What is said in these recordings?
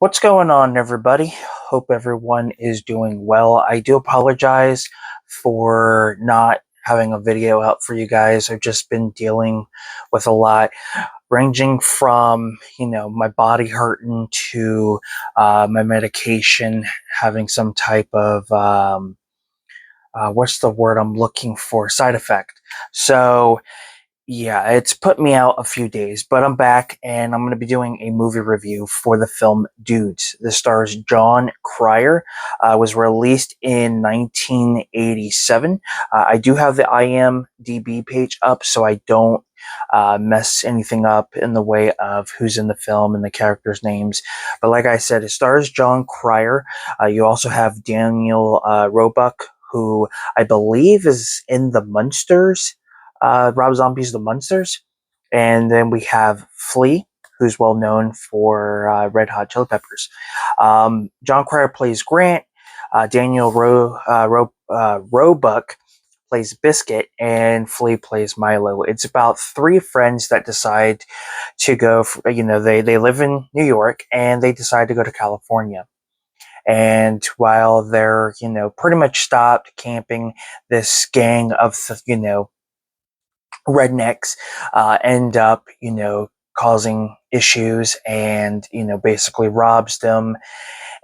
What's going on, everybody? Hope everyone is doing well. I do apologize for not having a video out for you guys. I've just been dealing with a lot, ranging from, my body hurting to my medication having some type of, what's the word I'm looking for? Side effect. So, yeah, it's put me out a few days, but I'm back and I'm going to be doing a movie review for the film Dudes. This stars Jon Cryer. Was released in 1987. I do have the IMDb page up, so I don't mess anything up in the way of who's in the film and the characters' names. But like I said, it stars Jon Cryer. You also have Daniel Roebuck, who I believe is in the Munsters, Rob Zombie's The Munsters. And then we have Flea, who's well known for Red Hot Chili Peppers. Jon Cryer plays Grant. Daniel Roebuck plays Biscuit, and Flea plays Milo. It's about three friends that decide to go, they live in New York, and they decide to go to California. And while they're, pretty much stopped camping, this gang of, rednecks end up, causing issues and, basically robs them.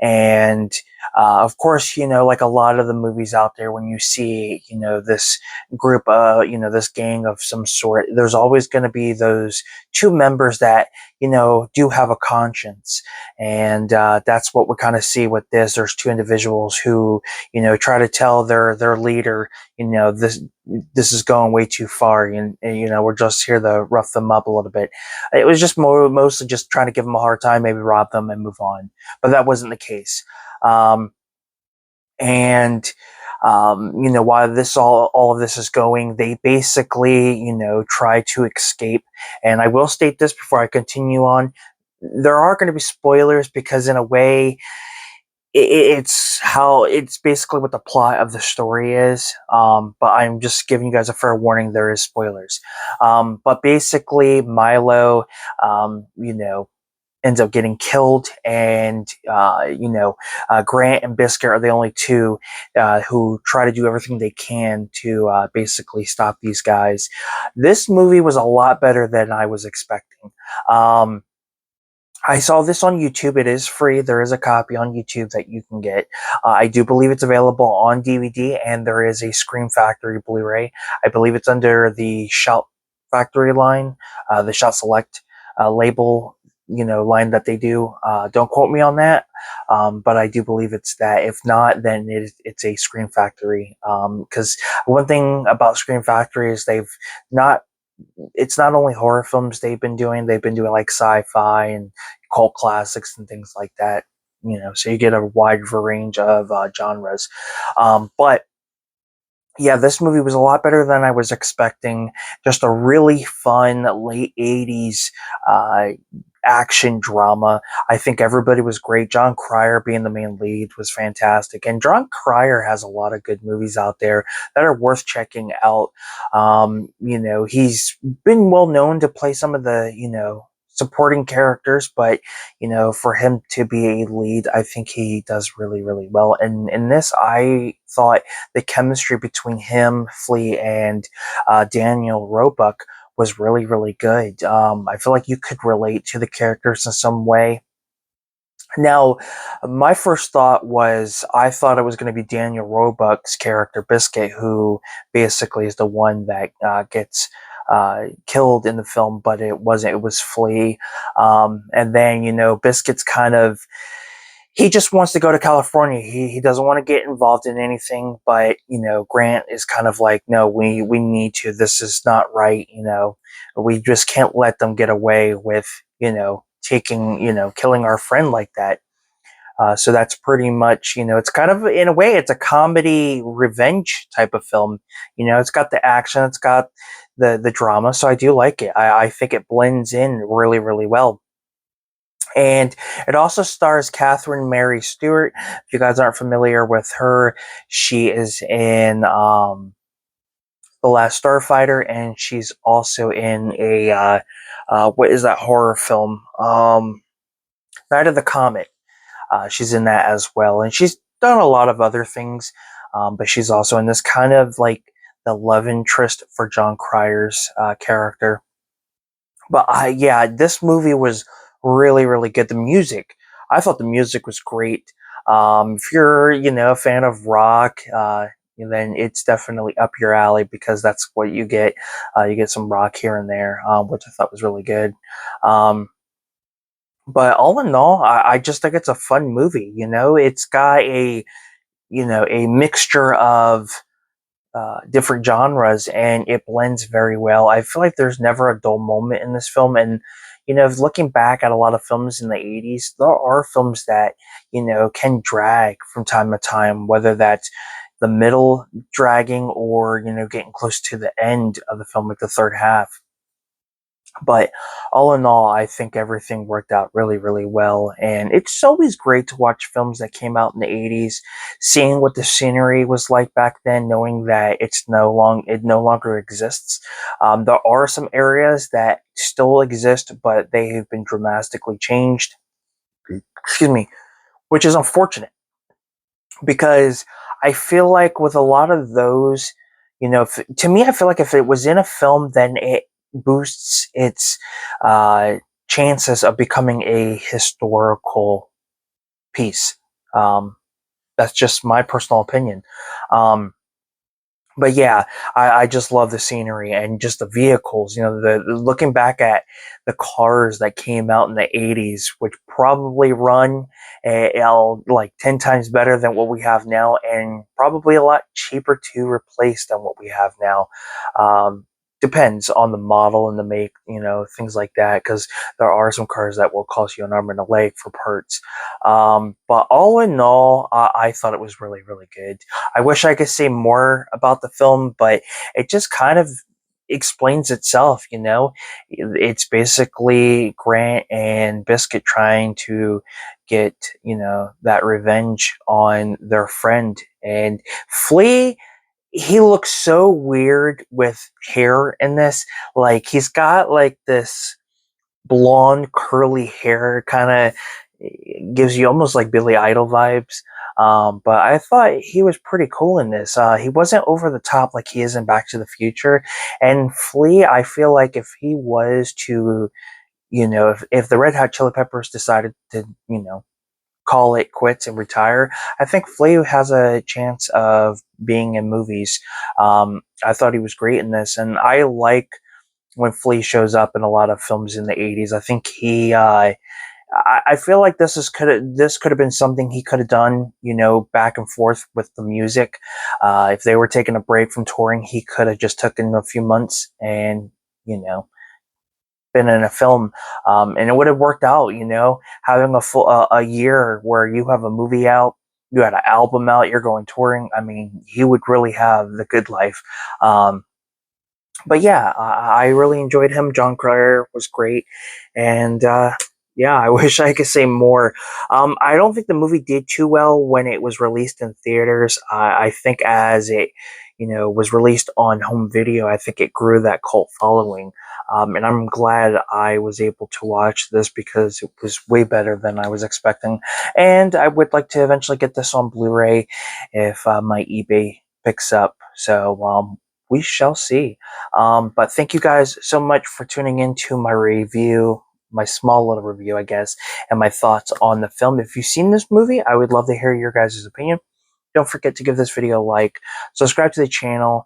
And of course, like a lot of the movies out there, when you see, this group, this gang of some sort, there's always going to be those two members that, do have a conscience. And that's what we kind of see with this. There's two individuals who, try to tell their leader, this is going way too far, and we're just here to rough them up a little bit. It was just mostly just trying to give them a hard time, maybe rob them and move on, but that wasn't the case. And while all of this is going, they basically, try to escape. And I will state this before I continue on: there are going to be spoilers because, in a way, it's basically what the plot of the story is. But I'm just giving you guys a fair warning: there is spoilers. But basically, Milo, ends up getting killed, and Grant and Biscuit are the only two who try to do everything they can to basically stop these guys. This movie was a lot better than I was expecting. I saw this on YouTube. It is free. There is a copy on YouTube that you can get. I do believe it's available on DVD, and there is a Scream Factory Blu-ray. I believe it's under the Shout Factory line, the Shout Select label, line that they do. Don't quote me on that, but I do believe it's that. If not, then it's a Scream Factory. Because one thing about Scream Factory is not it's not only horror films they've been doing like sci-fi and cult classics and things like that. So you get a wide range of genres. But yeah, this movie was a lot better than I was expecting. Just a really fun late 80s action drama. I think everybody was great. Jon Cryer being the main lead was fantastic. And Jon Cryer has a lot of good movies out there that are worth checking out. He's been well known to play some of the, supporting characters, but for him to be a lead, I think he does really, really well. And in this, I thought the chemistry between him, Flea, and Daniel Roebuck was really, really good. I feel like you could relate to the characters in some way. Now, my first thought was I thought it was going to be Daniel Roebuck's character, Biscuit, who basically is the one that gets killed in the film, but it wasn't. It was Flea. And then, Biscuit's kind of, he just wants to go to California. He doesn't want to get involved in anything, but Grant is kind of like, no, we need to. This is not right. We just can't let them get away with taking killing our friend like that. So that's pretty much, it's kind of, in a way, it's a comedy revenge type of film. It's got the action, it's got the drama, so I do like it. I think it blends in really, really well. And it also stars Catherine Mary Stewart. If you guys aren't familiar with her, she is in The Last Starfighter, and she's also in a what is that horror film? Night of the Comet. She's in that as well, and she's done a lot of other things, but she's also in this, kind of like the love interest for John Cryer's character. But yeah, this movie was really, really good. The music, I thought the music was great. If you're, a fan of rock, then it's definitely up your alley because that's what you get. You get some rock here and there, which I thought was really good. Um, but all in all, I just think it's a fun movie. It's got a mixture of different genres, and it blends very well. I feel like there's never a dull moment in this film. And, looking back at a lot of films in the 80s, there are films that, can drag from time to time, whether that's the middle dragging or, getting close to the end of the film, like the third half. But all in all, I think everything worked out really, really well. And it's always great to watch films that came out in the 80s, seeing what the scenery was like back then, knowing that it no longer exists. There are some areas that still exist, but they have been dramatically changed. Excuse me, which is unfortunate because I feel like with a lot of those, to me, I feel like if it was in a film, then it boosts its uh, chances of becoming a historical piece. Um, that's just my personal opinion. Um, but yeah, I just love the scenery and just the vehicles. Looking back at the cars that came out in the 80s, which probably run like 10 times better than what we have now, and probably a lot cheaper to replace than what we have now. Um, Depends on the model and the make, things like that, because there are some cars that will cost you an arm and a leg for parts. But all in all, I thought it was really, really good. I wish I could say more about the film, but it just kind of explains itself, It's basically Grant and Biscuit trying to get, that revenge on their friend. And Flea, he looks so weird with hair in this. Like, he's got like this blonde curly hair, kind of gives you almost like Billy Idol vibes. But I thought he was pretty cool in this. He wasn't over the top like he is in Back to the Future. And Flea, I feel like if he was to, if the Red Hot Chili Peppers decided to, call it quits and retire, I think Flea has a chance of being in movies. I thought he was great in this, and I like when Flea shows up in a lot of films in the 80s. I think I feel like this could have been something he could have done, back and forth with the music. If they were taking a break from touring, he could have just taken a few months and, been in a film, and it would have worked out. Having a year where you have a movie out, you had an album out, you're going touring. I mean, he would really have the good life. But yeah, I really enjoyed him. John Cryer was great, and yeah, I wish I could say more. I don't think the movie did too well when it was released in theaters. I think as it, was released on home video, I think it grew that cult following. And I'm glad I was able to watch this because it was way better than I was expecting. And I would like to eventually get this on Blu-ray if my eBay picks up. So we shall see. But thank you guys so much for tuning into my review, my small little review, I guess, and my thoughts on the film. If you've seen this movie, I would love to hear your guys' opinion. Don't forget to give this video a like, subscribe to the channel,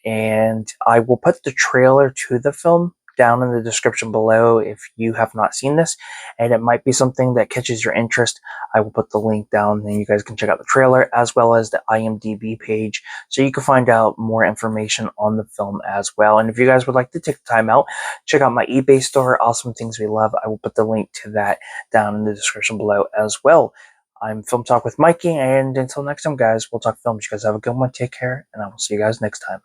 and I will put the trailer to the film down in the description below if you have not seen this, and it might be something that catches your interest. I will put the link down and you guys can check out the trailer as well as the IMDb page so you can find out more information on the film as well. And if you guys would like to take the time out, check out my eBay store, Awesome Things We Love. I will put the link to that down in the description below as well. I'm Film Talk with Mikey, and until next time, guys, we'll talk films. You guys have a good one. Take care, and I will see you guys next time.